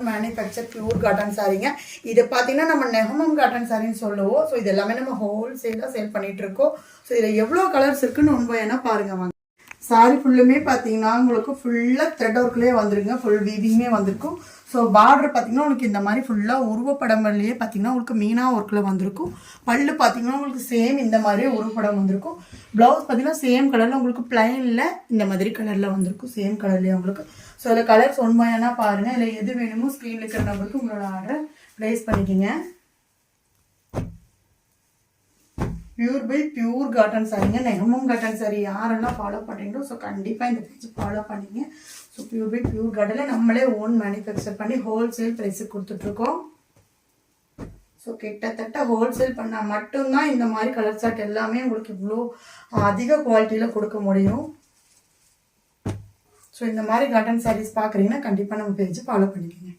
Manufacture pure cotton சாரீங்க. இது பார்த்தீங்கன்னா நம்ம நெகமம் காட்டன் சாரின்னு சொல்லுவோம். ஸோ இது எல்லாமே நம்ம ஹோல்சேலாக சேல் பண்ணிட்டு இருக்கோம். ஸோ இதில் எவ்வளோ கலர்ஸ் இருக்குன்னு உண்மையான பாருங்க வாங்க. சாரி ஃபுல்லுமே பார்த்தீங்கன்னா உங்களுக்கு ஃபுல்லாக த்ரெட் ஒர்க்லேயே வந்துருங்க, ஃபுல் வீவிங்கே வந்திருக்கும். ஸோ பார்டர் பார்த்தீங்கன்னா உங்களுக்கு இந்த மாதிரி ஃபுல்லாக உருவப்படம்லேயே பார்த்தீங்கன்னா உங்களுக்கு மீனா ஒர்க்கில் வந்திருக்கும். பல்லு பார்த்தீங்கன்னா உங்களுக்கு சேம் இந்த மாதிரி உருவப்படம் வந்திருக்கும். ப்ளவுஸ் பார்த்தீங்கன்னா சேம் கலரில் உங்களுக்கு பிளைனில் இந்த மாதிரி கலரில் வந்திருக்கும், சேம் கலர்லேயே உங்களுக்கு. ஸோ இதில் கலர்ஸ் உண்மையானா பாருங்கள். இதில் எது வேணுமோ ஸ்க்ரீனில் இருக்கிற நம்பருக்கு உங்களோட ஆர்டரை ப்ளேஸ் பண்ணிக்கோங்க. பியூர் பை பியூர் காட்டன் சாரிங்க, நெகமம் காட்டன் சாரி யாரெல்லாம் ஃபாலோ பண்ணுறீங்களோ ஸோ கண்டிப்பாக இந்த பேஜ் ஃபாலோ பண்ணிங்க. ஸோ பியூர் பை பியூர் காட்டனில் நம்மளே ஓன் மேனுஃபேக்சர் பண்ணி ஹோல்சேல் ப்ரைஸுக்கு கொடுத்துட்ருக்கோம். ஸோ கிட்டத்தட்ட ஹோல்சேல் பண்ணால் மட்டும்தான் இந்த மாதிரி கலர் சார்ட் எல்லாமே உங்களுக்கு இவ்வளோ அதிக குவாலிட்டியில் கொடுக்க முடியும். ஸோ இந்த மாதிரி காட்டன் சாரீஸ் பார்க்குறீங்கன்னா கண்டிப்பாக நம்ம பேஜ் ஃபாலோ பண்ணிக்கோங்க.